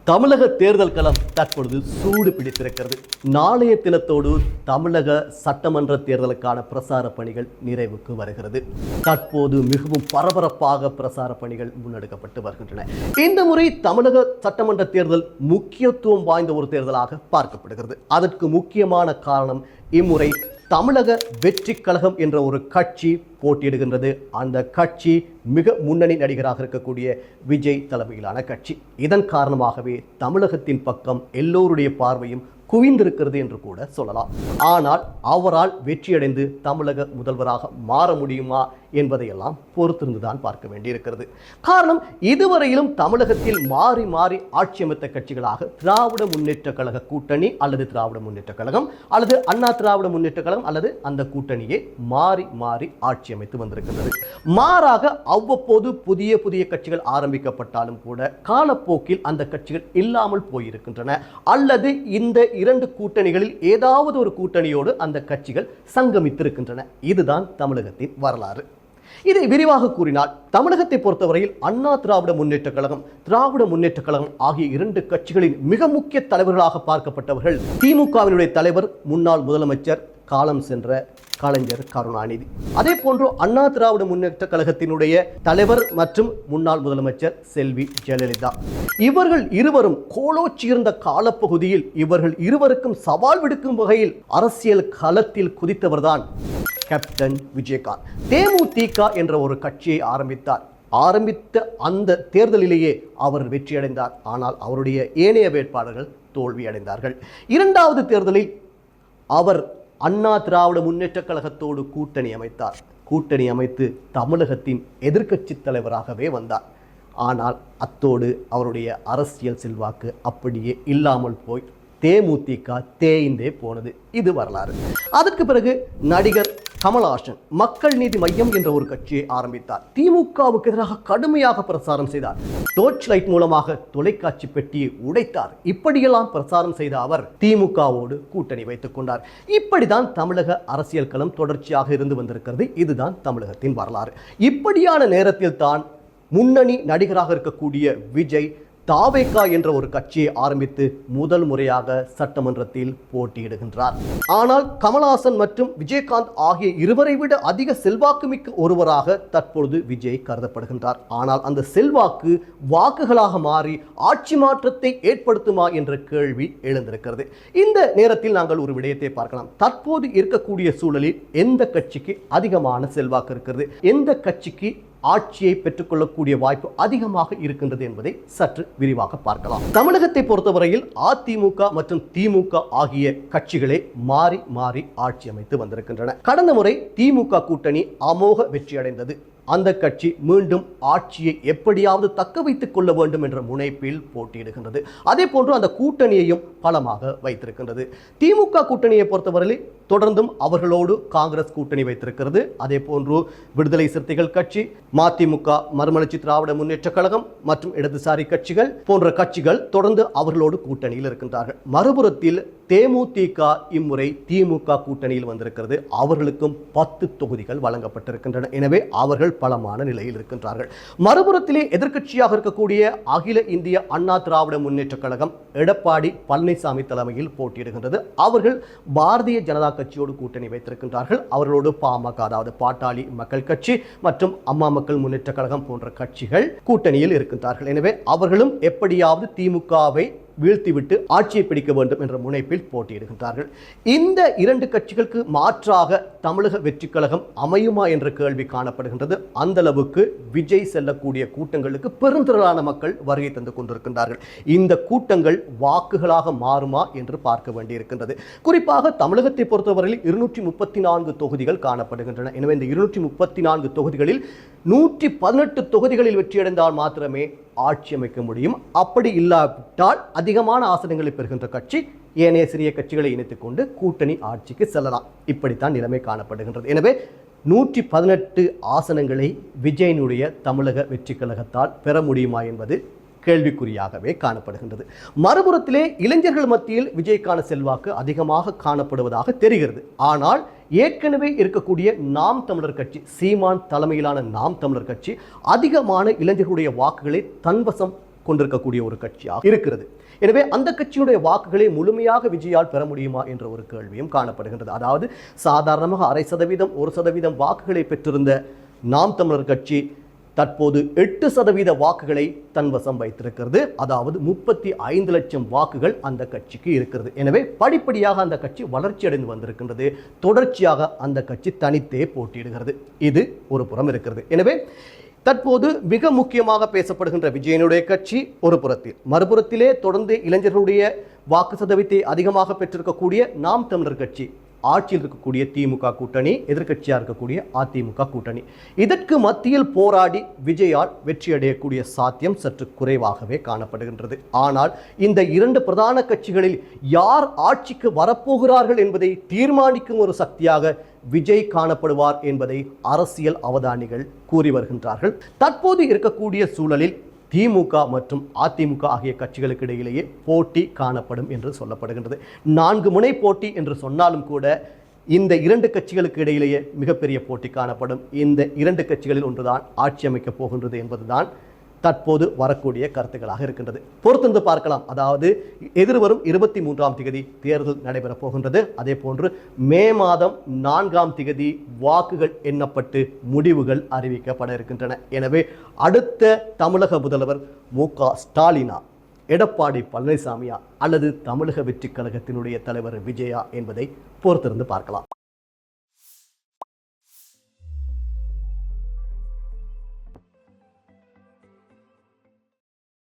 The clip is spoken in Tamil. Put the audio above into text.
தமிழக தேர்தல் களம் தற்பொழுது சூடு பிடித்திருக்கிறது. நாளைய தினத்தோடு தமிழக சட்டமன்ற தேர்தலுக்கான பிரசார பணிகள் நிறைவுக்கு வருகிறது. தற்போது மிகவும் பரபரப்பாக பிரசார பணிகள் முன்னெடுக்கப்பட்டு வருகின்றன. இந்த முறை தமிழக சட்டமன்ற தேர்தல் முக்கியத்துவம் வாய்ந்த ஒரு தேர்தலாக பார்க்கப்படுகிறது. அதற்கு முக்கியமான காரணம், இம்முறை தமிழக வெற்றி கழகம் என்ற ஒரு கட்சி போட்டியிடுகின்றது. அந்த கட்சி மிக முன்னணி நடிகராக இருக்கக்கூடிய விஜய் தலைமையிலான கட்சி. இதன் காரணமாகவே தமிழகத்தின் பக்கம் எல்லோருடைய பார்வையும் குவிந்திருக்கிறது என்று கூட சொல்லலாம். ஆனால் அவரால் வெற்றியடைந்து தமிழக முதல்வராக மாற முடியுமா என்பதையெல்லாம் பொறுத்திருந்துதான் பார்க்க வேண்டியிருக்கிறது. காரணம், இதுவரையிலும் தமிழகத்தில் மாறி மாறி ஆட்சி அமைத்த கட்சிகளாக திராவிட முன்னேற்ற கழக கூட்டணி அல்லது திராவிட முன்னேற்ற கழகம் அல்லது அண்ணா திராவிட முன்னேற்ற கழகம் அல்லது அந்த கூட்டணியே மாறி மாறி ஆட்சி அமைத்து வந்திருக்கிறது. மாறாக அவ்வப்போது புதிய புதிய கட்சிகள் ஆரம்பிக்கப்பட்டாலும் கூட காலப்போக்கில் அந்த கட்சிகள் இல்லாமல் போயிருக்கின்றன. அல்லது இந்த இரண்டு கூட்டணிகளில் ஏதாவது ஒரு கூட்டணியோடு அந்த கட்சிகள் சங்கமித்திருக்கின்றன. இதுதான் தமிழகத்தின் வரலாறு. இதை விரிவாக கூறினால், தமிழகத்தை பொறுத்தவரையில் அண்ணா திராவிட முன்னேற்ற கழகம், திராவிட முன்னேற்ற கழகம் ஆகிய இரண்டு கட்சிகளின் மிக முக்கிய தலைவர்களாக பார்க்கப்பட்டவர்கள் திமுகவினுடைய தலைவர் முன்னாள் முதலமைச்சர் காலம் சென்ற கலைஞர் கருணாநிதி. அதே போன்று அண்ணா திராவிட முன்னேற்ற கழகத்தினுடைய தலைவர் மற்றும் முன்னாள் முதலமைச்சர் செல்வி ஜெயலலிதா. இவர்கள் இருவரும் கோலோச்சியிருந்த காலப்பகுதியில் இவர்கள் இருவருக்கும் சவால் விடுக்கும் வகையில் அரசியல் களத்தில் குதித்தவர்தான் கேப்டன் விஜயகாந்த். தேமுதிக என்ற ஒரு கட்சியை ஆரம்பித்த அந்த தேர்தலிலேயே அவர் வெற்றியடைந்தார். ஆனால் அவருடைய ஏனைய வேட்பாளர்கள் தோல்வியடைந்தார்கள். இரண்டாவது தேர்தலில் அவர் அண்ணா திராவிட முன்னேற்ற கழகத்தோடு கூட்டணி அமைத்து தமிழகத்தின் எதிர்க்கட்சி தலைவராகவே வந்தார். ஆனால் அத்தோடு அவருடைய அரசியல் செல்வாக்கு அப்படியே இல்லாமல் போய் தேமுதிக தேய்ந்தே போனது. இது வரலாறு. அதற்கு பிறகு நடிகர் கமல்ஹாசன் மக்கள் நீதி மையம் என்ற ஒரு கட்சியை ஆரம்பித்தார். திமுகவுக்கு எதிராக கடுமையாக பிரசாரம் செய்தார். டோர்ச் லைட் மூலமாக தொலைக்காட்சி பெட்டியை உடைத்தார். இப்படியெல்லாம் பிரசாரம் செய்த அவர் திமுகவோடு கூட்டணி வைத்துக் கொண்டார். இப்படிதான் தமிழக அரசியல் களம் தொடர்ச்சியாக இருந்து வந்திருக்கிறது. இதுதான் தமிழகத்தின் வரலாறு. இப்படியான நேரத்தில் தான் முன்னணி நடிகராக இருக்கக்கூடிய விஜய் தாவேகா என்ற ஒரு கட்சியை ஆரம்பித்து முதல் முறையாக சட்டமன்றத்தில் போட்டியிடுகின்றார். ஆனால் கமல்ஹாசன் மற்றும் விஜயகாந்த் ஆகிய இருவரை விட அதிக செல்வாக்குமிக்க ஒருவராக தற்பொழுது விஜய் கருதப்படுகின்றார். ஆனால் அந்த செல்வாக்கு வாக்குகளாக மாறி ஆட்சி மாற்றத்தை ஏற்படுத்துமா என்ற கேள்வி எழுந்திருக்கிறது. இந்த நேரத்தில் நாங்கள் ஒரு விடயத்தை பார்க்கலாம். தற்போது இருக்கக்கூடிய சூழலில் எந்த கட்சிக்கு அதிகமான செல்வாக்கு இருக்கிறது, எந்த கட்சிக்கு ஆட்சியை பெற்றுக்கொள்ளக்கூடிய வாய்ப்பு அதிகமாக இருக்கின்றது என்பதை சற்று விரிவாக பார்க்கலாம். தமிழகத்தை பொறுத்தவரையில் அதிமுக மற்றும் திமுக ஆகிய கட்சிகளே மாறி மாறி ஆட்சி அமைத்து வந்திருக்கின்றன. கடந்த முறை திமுக கூட்டணி அமோக வெற்றியடைந்தது. அந்த கட்சி மீண்டும் ஆட்சியை எப்படியாவது தக்க வைத்துக் கொள்ள வேண்டும் என்ற முனைப்பில் போட்டியிடுகின்றது. அதே போன்று அந்த கூட்டணியையும் பலமாக வைத்திருக்கின்றது. திமுக கூட்டணியை பொறுத்தவரையில் தொடர்ந்தும் அவர்களோடு காங்கிரஸ் கூட்டணி வைத்திருக்கிறது. அதே போன்று விடுதலை சிறுத்தைகள் கட்சி, மதிமுக, மறுமலர்ச்சி திராவிட முன்னேற்ற கழகம் மற்றும் இடதுசாரி கட்சிகள் போன்ற கட்சிகள் தொடர்ந்து அவர்களோடு கூட்டணியில் இருக்கின்றார்கள். மறுபுறத்தில் தேமுதிக இம்முறை திமுக கூட்டணியில் வந்திருக்கிறது. அவர்களுக்கும் 10 தொகுதிகள் வழங்கப்பட்டிருக்கின்றன. எனவே அவர்கள் பலமான நிலையில் இருக்கின்றார்கள். மறுபுறத்திலே எதிர்க்கட்சியாக இருக்கக்கூடிய அகில இந்திய அண்ணா திராவிட முன்னேற்ற கழகம் எடப்பாடி பழனிசாமி தலைமையில் போட்டியிடுகின்றது. அவர்கள் பாரதிய ஜனதா கட்சியோடு கூட்டணி வைத்திருக்கின்றார்கள். அவர்களோடு பாமக, அதாவது பாட்டாளி மக்கள் கட்சி மற்றும் அம்மா மக்கள் முன்னேற்ற கழகம் போன்ற கட்சிகள் கூட்டணியில் இருக்கின்றார்கள். எனவே அவர்களும் எப்படியாவது திமுகவை வீழ்த்திவிட்டு ஆட்சியை பிடிக்க வேண்டும் என்ற முனைப்பில் போட்டியிடுகின்றார்கள். இந்த இரண்டு கட்சிகளுக்கு மாற்றாக தமிழக வெற்றி கழகம் அமையுமா என்ற கேள்வி காணப்படுகின்றது. அந்த அளவுக்கு விஜய் செல்லக்கூடிய கூட்டங்களுக்கு பெருந்திரளான மக்கள் வருகை தந்து கொண்டிருக்கின்றார்கள். இந்த கூட்டங்கள் வாக்குகளாக மாறுமா என்று பார்க்க வேண்டியிருக்கின்றது. குறிப்பாக தமிழகத்தை பொறுத்தவரையில் 234 தொகுதிகள் காணப்படுகின்றன. எனவே இந்த 234 தொகுதிகளில் 118 தொகுதிகளில் வெற்றியடைந்தால் மாத்திரமே ஆட்சி அமைக்க முடியும். அப்படி இல்லாவிட்டால் அதிகமான ஆசனங்களை பெறுகின்ற கட்சி ஏனைய சிறிய கட்சிகளை இணைத்துக் கொண்டு கூட்டணி ஆட்சிக்கு செல்லலாம். இப்படித்தான் நிலைமை காணப்படுகின்றது. எனவே 118 ஆசனங்களை விஜயனுடைய தமிழக வெற்றி கழகத்தால் பெற முடியுமா என்பது கேள்விக்குறியாகவே காணப்படுகின்றது. மறுபுறத்திலே இளைஞர்கள் மத்தியில் விஜய்க்கான செல்வாக்கு அதிகமாக காணப்படுவதாக தெரிகிறது. ஆனால் ஏற்கனவே இருக்கக்கூடிய நாம் தமிழர் கட்சி, சீமான் தலைமையிலான நாம் தமிழர் கட்சி அதிகமான இளைஞர்களுடைய வாக்குகளை தன்வசம் கொண்டிருக்கக்கூடிய ஒரு கட்சியாக இருக்கிறது. எனவே அந்த கட்சியுடைய வாக்குகளை முழுமையாக விஜயால் பெற முடியுமா என்ற ஒரு கேள்வியும் காணப்படுகின்றது. அதாவது சாதாரணமாக 0.5%, 1% வாக்குகளை பெற்றிருந்த நாம் தமிழர் கட்சி தற்போது 8% வாக்குகளை தன்வசம் வைத்திருக்கிறது. அதாவது 35 லட்சம் வாக்குகள் அந்த கட்சிக்கு இருக்கிறது. எனவே படிப்படியாக அந்த கட்சி வளர்ச்சி அடைந்து வந்திருக்கின்றது. தொடர்ச்சியாக அந்த கட்சி தனித்தே போட்டியிடுகிறது. இது ஒரு புறம் இருக்கிறது. எனவே தற்போது மிக முக்கியமாக பேசப்படுகின்ற விஜயனுடைய கட்சி ஒரு புறத்தில், மறுபுறத்திலே தொடர்ந்து இளைஞர்களுடைய வாக்கு சதவீதத்தை அதிகமாக பெற்றிருக்கக்கூடிய நாம் தமிழர் கட்சி, ஆட்சியில் இருக்கக்கூடிய திமுக கூட்டணி, எதிர்க்கட்சியாக இருக்கக்கூடிய அதிமுக கூட்டணி, இதற்கு மத்தியில் போராடி விஜயால் வெற்றியடையக்கூடிய சாத்தியம் சற்று குறைவாகவே காணப்படுகின்றது. ஆனால் இந்த இரண்டு பிரதான கட்சிகளில் யார் ஆட்சிக்கு வரப்போகிறார்கள் என்பதை தீர்மானிக்கும் ஒரு சக்தியாக விஜய் காணப்படுவார் என்பதை அரசியல் அவதானிகள் கூறி வருகின்றார்கள். தற்போது இருக்கக்கூடிய சூழலில் திமுக மற்றும் அதிமுக ஆகிய கட்சிகளுக்கு இடையிலேயே போட்டி காணப்படும் என்று சொல்லப்படுகின்றது. 4 முனை போட்டி என்று சொன்னாலும் கூட இந்த இரண்டு கட்சிகளுக்கு இடையிலேயே மிகப்பெரிய போட்டி காணப்படும். இந்த இரண்டு கட்சிகளில் ஒன்றுதான் ஆட்சி அமைக்கப் போகின்றது என்பதுதான் தற்போது வரக்கூடிய கருத்துக்களாக இருக்கின்றது. பொறுத்திருந்து பார்க்கலாம். அதாவது எதிர்வரும் 23ஆம் தேதி தேர்தல் நடைபெறப் போகின்றது. அதே போன்று மே மாதம் 4ஆம் தேதி வாக்குகள் எண்ணப்பட்டு முடிவுகள் அறிவிக்கப்பட இருக்கின்றன. எனவே அடுத்த தமிழக முதல்வர் மு.க. ஸ்டாலினா, எடப்பாடி பழனிசாமியா அல்லது தமிழக வெற்றி கழகத்தினுடைய தலைவர் விஜயா என்பதை பொறுத்திருந்து பார்க்கலாம்.